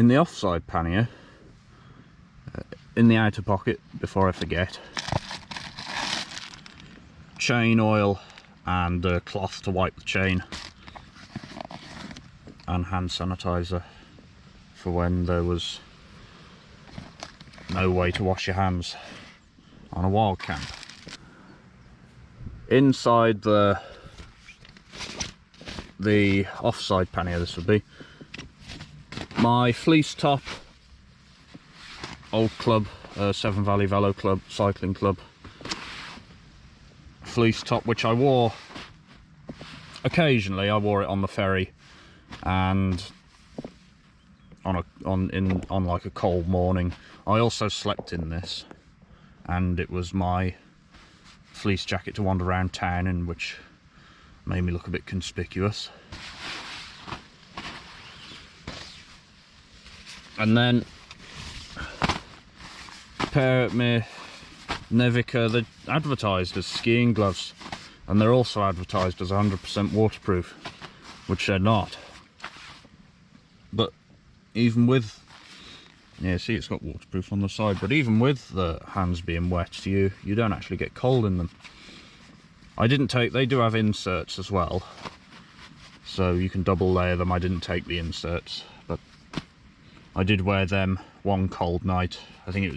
In the offside pannier, in the outer pocket, before I forget, chain oil and a cloth to wipe the chain, and hand sanitizer for when there was no way to wash your hands on a wild camp. Inside the offside pannier, this would be my fleece top, old club, Severn Valley Velo Club, cycling club fleece top, which I wore occasionally. I wore it on the ferry and on like a cold morning. I also slept in this, and it was my fleece jacket to wander around town in, which made me look a bit conspicuous. And then a pair of my Nevica, they're advertised as skiing gloves, and they're also advertised as 100% waterproof, which they're not. But even with, yeah, see, it's got waterproof on the side, but even with the hands being wet, you don't actually get cold in them. I didn't take, they do have inserts as well, so you can double layer them. I didn't take the inserts, but I did wear them one cold night. I think it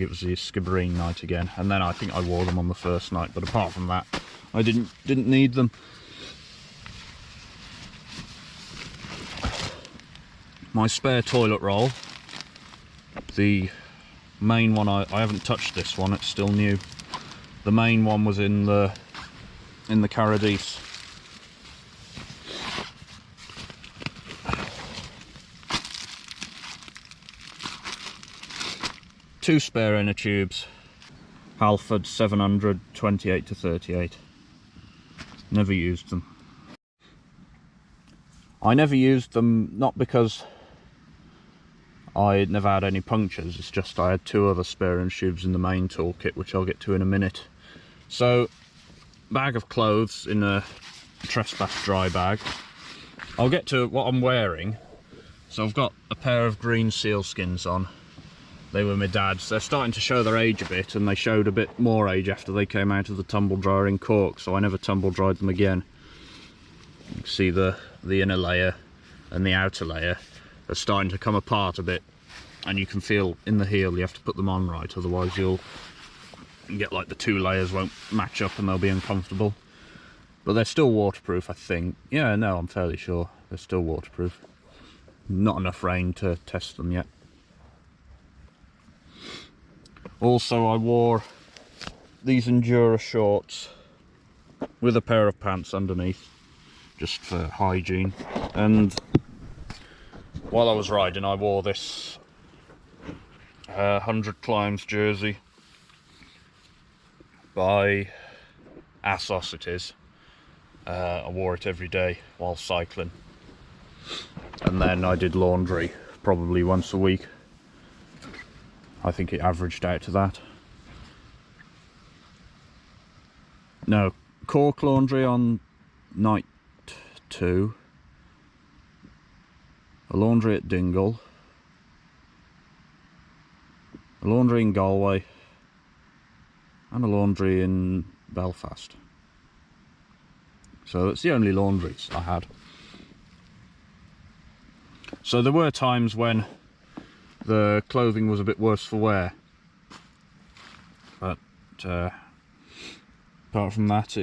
was the Skibbereen night again, and then I think I wore them on the first night. But apart from that, I didn't need them. My spare toilet roll, the main one, I haven't touched this one. It's still new. The main one was in the Caradise. Two spare inner tubes, Halford 700 28 to 38. Never used them. I never used them, not because I never had any punctures, it's just I had two other spare inner tubes in the main toolkit, which I'll get to in a minute. So, bag of clothes in a trespass dry bag. I'll get to what I'm wearing. So I've got a pair of green sealskins on. They were my dad's. They're starting to show their age a bit, and they showed a bit more age after they came out of the tumble dryer in Cork, so I never tumble dried them again. You can see the inner layer and the outer layer are starting to come apart a bit, and you can feel in the heel you have to put them on right, otherwise you'll get like the two layers won't match up and they'll be uncomfortable. But they're still waterproof, I think. Yeah, no, I'm fairly sure they're still waterproof. Not enough rain to test them yet. Also, I wore these Endura shorts with a pair of pants underneath, just for hygiene. And while I was riding, I wore this 100 Climbs jersey by ASOS it is. I wore it every day while cycling. And then I did laundry probably once a week. I think it averaged out to that. No, Cork laundry on night 2. A laundry at Dingle. A laundry in Galway. And a laundry in Belfast. So that's the only laundries I had. So there were times when the clothing was a bit worse for wear, but apart from that,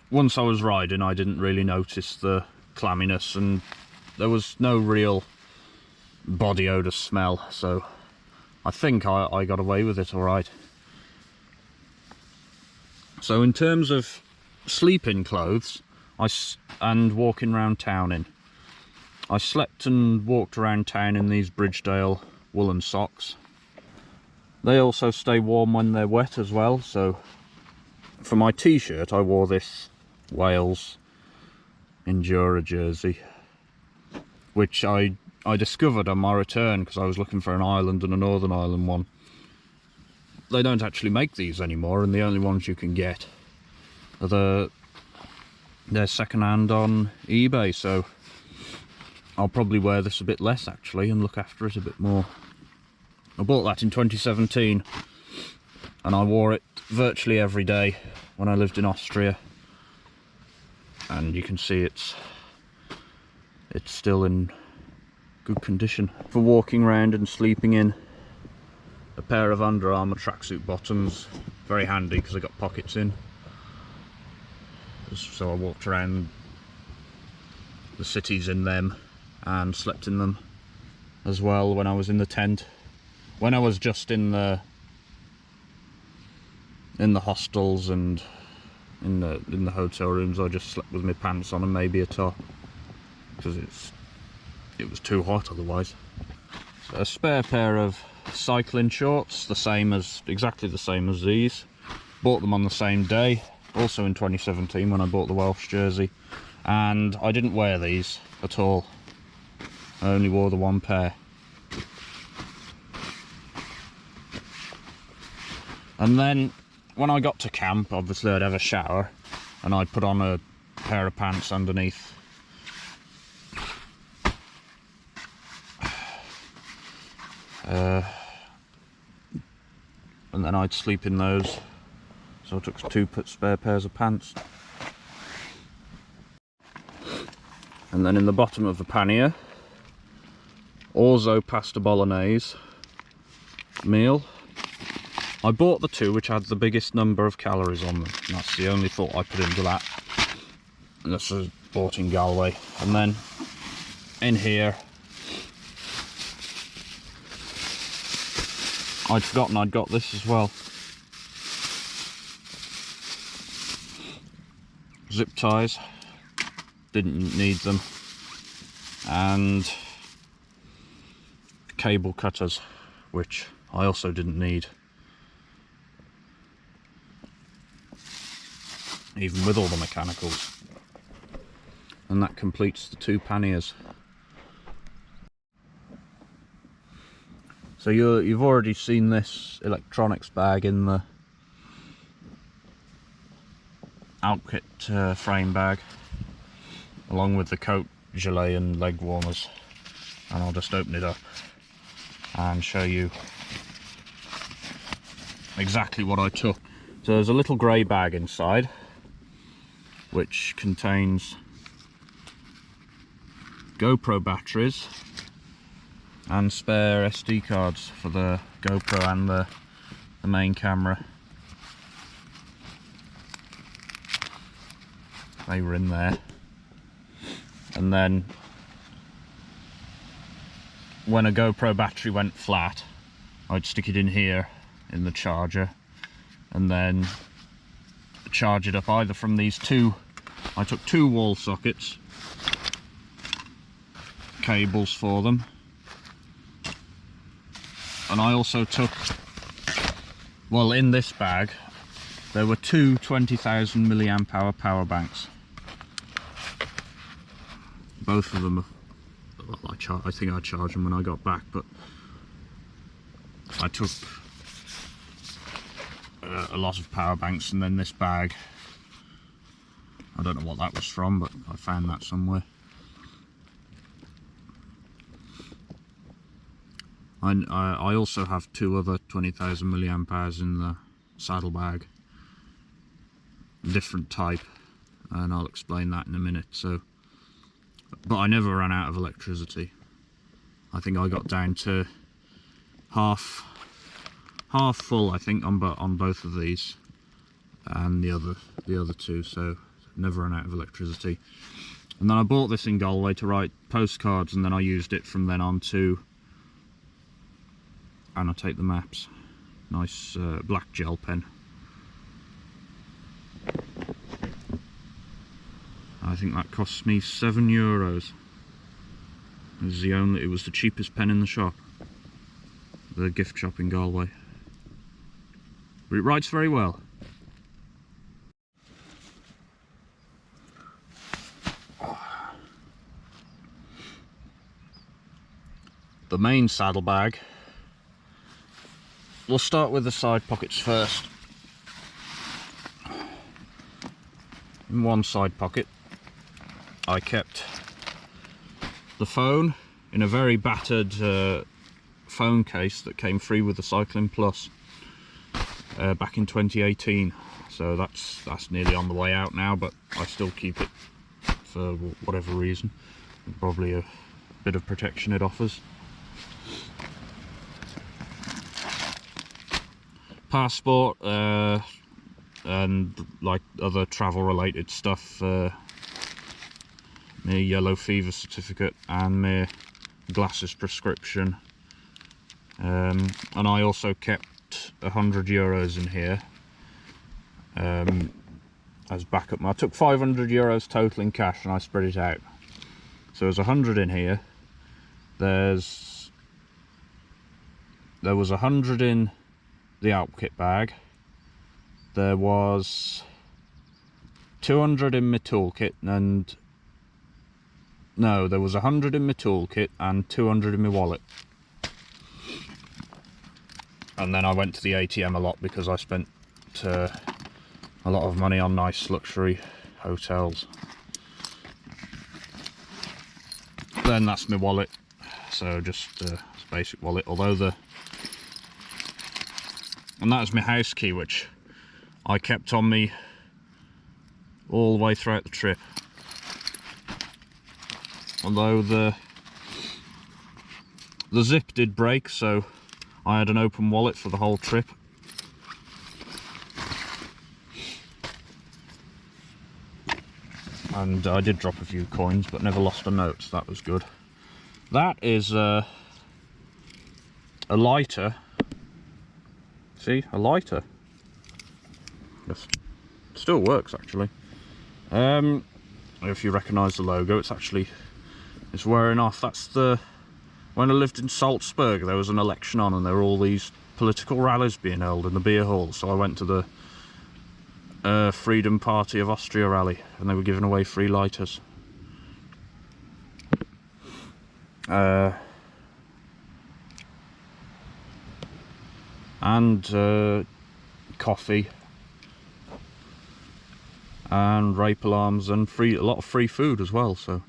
once I was riding I didn't really notice the clamminess, and there was no real body odour smell, so I think I got away with it alright. So in terms of sleeping clothes and walking around town in, I slept and walked around town in these Bridgedale woolen socks. They also stay warm when they're wet as well, so for my t-shirt I wore this Wales Endura jersey, which I discovered on my return because I was looking for an Ireland and a Northern Ireland one. They don't actually make these anymore, and the only ones you can get are they're second hand on eBay, so I'll probably wear this a bit less actually and look after it a bit more. I bought that in 2017 and I wore it virtually every day when I lived in Austria, and you can see it's still in good condition. For walking around and sleeping in, a pair of Under Armour tracksuit bottoms, very handy because they got pockets in. So I walked around the cities in them and slept in them as well when I was in the tent. When I was just in the hostels and in the hotel rooms, I just slept with my pants on and maybe a top, because it was too hot otherwise. So a spare pair of cycling shorts, exactly the same as these. Bought them on the same day, also in 2017 when I bought the Welsh jersey, and I didn't wear these at all. I only wore the one pair. And then when I got to camp, obviously I'd have a shower and I'd put on a pair of pants underneath. And then I'd sleep in those. So I took two spare pairs of pants. And then in the bottom of the pannier, orzo pasta bolognese meal. I bought the two which had the biggest number of calories on them, and that's the only thought I put into that. And this was bought in Galway. And then in here, I'd forgotten I'd got this as well. Zip ties, didn't need them, and cable cutters, which I also didn't need, even with all the mechanicals. And that completes the two panniers. So you've already seen this electronics bag in the outfit frame bag, along with the coat, gilet and leg warmers. And I'll just open it up and show you exactly what I took. So there's a little grey bag inside which contains GoPro batteries and spare SD cards for the GoPro and the main camera. They were in there. And then when a GoPro battery went flat, I'd stick it in here in the charger and then charge it up either from these two. I took two wall sockets, cables for them, and I also took, well, in this bag there were two 20,000 milliamp hour power banks. Both of them, well, I think I charged them when I got back, but I took a lot of power banks. And then this bag, I don't know what that was from, but I found that somewhere. I also have two other 20,000 milliamp hours in the saddle bag, different type, and I'll explain that in a minute. So, but I never ran out of electricity. I think I got down to half full, I think, on both of these and the other two, so never ran out of electricity. And then I bought this in Galway to write postcards, and then I used it from then on to annotate the maps. Nice black gel pen. I think that cost me €7. It was the cheapest pen in the shop, the gift shop in Galway. But it writes very well. The main saddlebag. We'll start with the side pockets first. In one side pocket I kept the phone in a very battered phone case that came free with the Cycling Plus back in 2018. So that's nearly on the way out now, but I still keep it for whatever reason. Probably a bit of protection it offers. Passport and like other travel related stuff, my yellow fever certificate and my glasses prescription, and I also kept €100 in here as backup. I took €500 total in cash and I spread it out, so there's 100 in here. There was 100 in the Alp kit bag. There was 200 in my toolkit, and no, there was 100 in my toolkit and 200 in my wallet. And then I went to the ATM a lot because I spent a lot of money on nice luxury hotels. Then that's my wallet, so just a basic wallet, although and that was my house key, which I kept on me all the way throughout the trip. Although the zip did break, so I had an open wallet for the whole trip. And I did drop a few coins, but never lost a note, so that was good. That is a lighter. See, a lighter. Just still works actually. If you recognise the logo, it's wearing off. That's when I lived in Salzburg, there was an election on and there were all these political rallies being held in the beer hall, so I went to the Freedom Party of Austria rally and they were giving away free lighters. And coffee and rape alarms and a lot of free food as well. So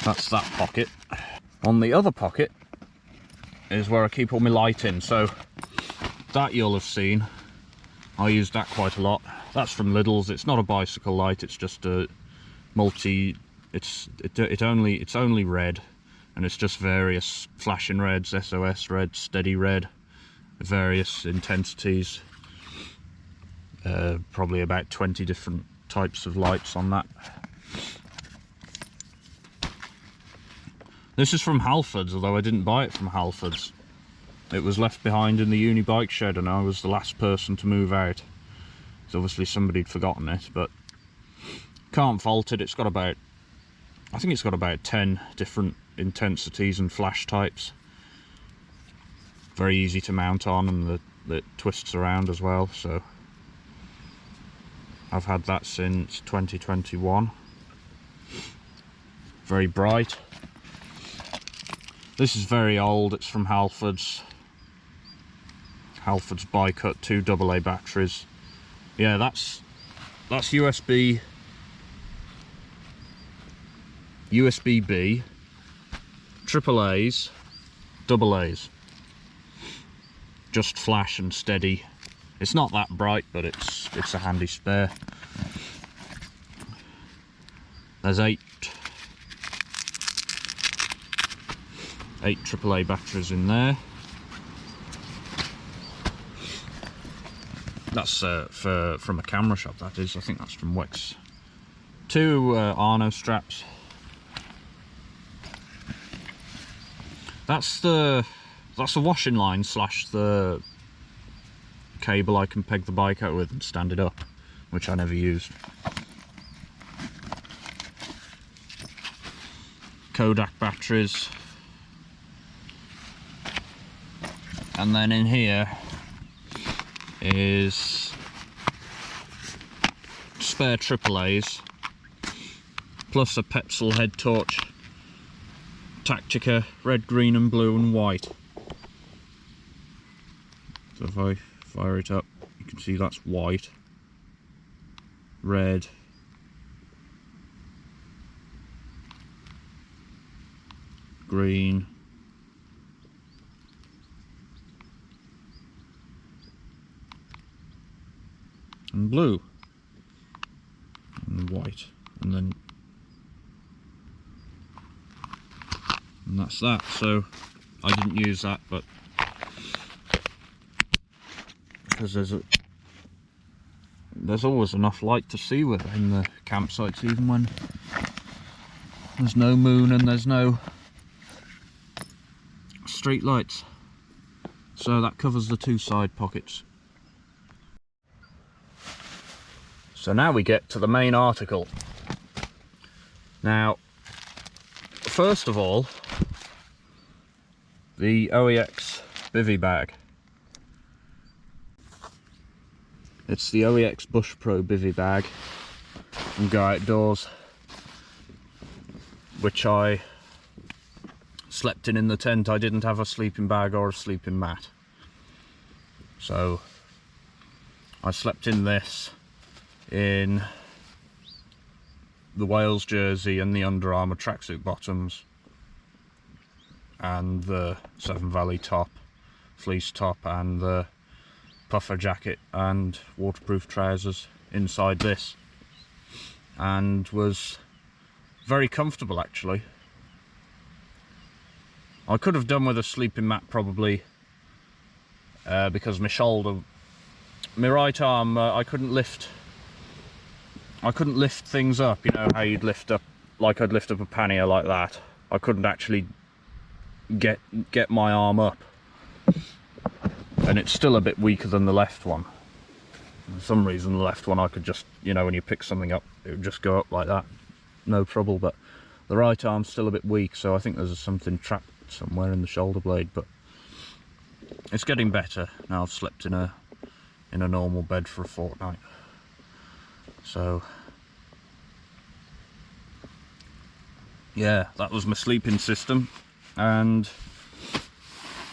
that's that pocket. On the other pocket is where I keep all my light in, so that you'll have seen. I use that quite a lot. That's from Lidl's. It's not a bicycle light, it's just a it's only red, and it's just various flashing reds, SOS red, steady red, various intensities. Probably about 20 different types of lights on that. This is from Halfords, although I didn't buy it from Halfords. It was left behind in the uni bike shed and I was the last person to move out. So obviously somebody had forgotten it, but can't fault it. It's got about, I think it's got about 10 different intensities and flash types. Very easy to mount on, and it twists around as well. So I've had that since 2021. Very bright. This is very old. It's from Halfords. Halfords Bi-Cut 2 AA batteries. Yeah, that's USB-B, AAAs, AA's. Just flash and steady. It's not that bright, but it's a handy spare. There's 8 AAA batteries in there. That's from a camera shop, that is. I think that's from Wex. 2 Arno straps. That's the washing line / the cable I can peg the bike out with and stand it up, which I never used. Kodak batteries. And then in here is spare AAAs plus a Petzl head torch Tactica, red, green and blue and white. So if I fire it up, you can see that's white, red, green, and blue, and white, and that's that. So I didn't use that, but because there's always enough light to see with in the campsites, even when there's no moon and there's no street lights. So that covers the two side pockets. So now we get to the main article. Now, first of all, the OEX Bivvy bag. It's the OEX Bush Pro Bivvy bag from Go Outdoors, which I slept in the tent. I didn't have a sleeping bag or a sleeping mat, so I slept in this, in the Wales jersey and the Under Armour tracksuit bottoms and the Severn Valley top, fleece top, and the puffer jacket and waterproof trousers inside this, and was very comfortable actually. I could have done with a sleeping mat probably, because my shoulder, my right arm, I couldn't lift things up, you know how you'd lift up, like I'd lift up a pannier like that. I couldn't actually get my arm up, and it's still a bit weaker than the left one. For some reason the left one I could just, you know, when you pick something up it would just go up like that, no trouble, but the right arm's still a bit weak, so I think there's something trapped somewhere in the shoulder blade, but it's getting better now. I've slept in a normal bed for a fortnight. So yeah, that was my sleeping system, and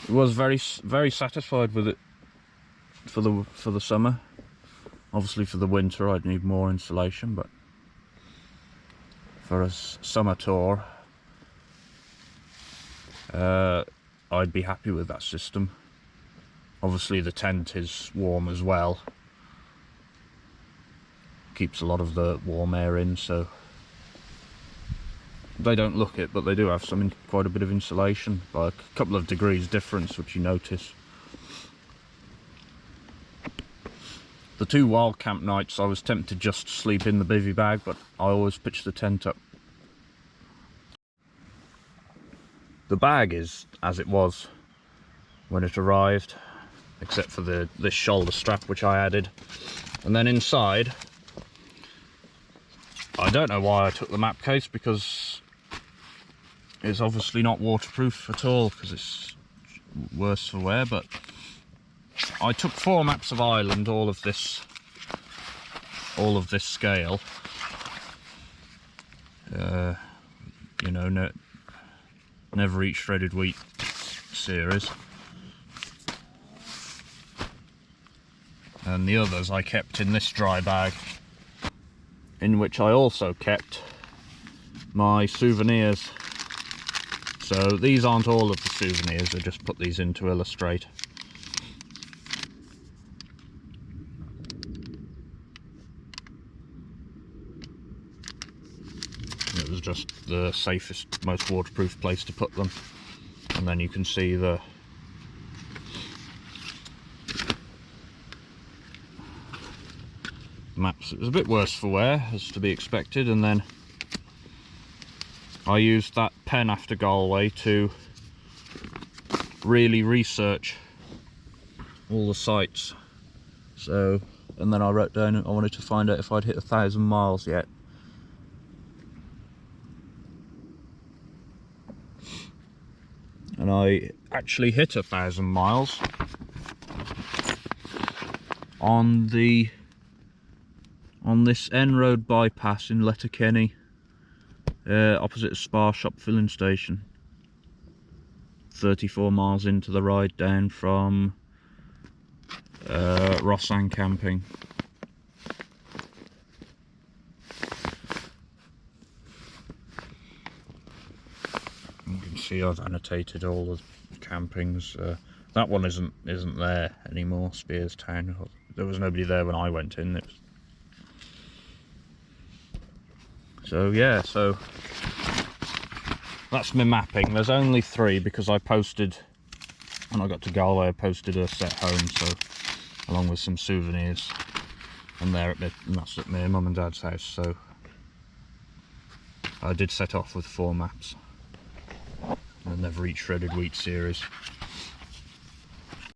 I was very satisfied with it for the summer. Obviously for the winter I'd need more insulation, but for a summer tour I'd be happy with that system. Obviously the tent is warm as well, keeps a lot of the warm air in, so they don't look it, but they do have quite a bit of insulation, by a couple of degrees difference, which you notice. The two wild camp nights I was tempted just to sleep in the bivvy bag, but I always pitch the tent up. The bag is as it was when it arrived, except for this shoulder strap which I added. And then inside, I don't know why I took the map case, because it's obviously not waterproof at all, because it's worse for wear, but I took 4 maps of Ireland, all of this scale. You know, Never Eat Shredded Wheat series, and the others I kept in this dry bag, in which I also kept my souvenirs. So these aren't all of the souvenirs, I just put these in to illustrate. It was just the safest, most waterproof place to put them. And then you can see the maps. It was a bit worse for wear, as to be expected, and then I used that pen after Galway to really research all the sites. So, and then I wrote down, I wanted to find out if I'd hit 1,000 miles yet. And I actually hit 1,000 miles on this N Road bypass in Letterkenny, opposite a Spar Shop filling station. 34 miles into the ride down from Rossan camping. see, I've annotated all the campings. That one isn't there anymore, Spears Town. There was nobody there when I went in. So yeah, so that's my mapping. There's only 3 because I posted, when I got to Galway, I posted a set home, so along with some souvenirs, and that's at my mum and dad's house. So I did set off with 4 maps, and they've reached Shredded Wheat series.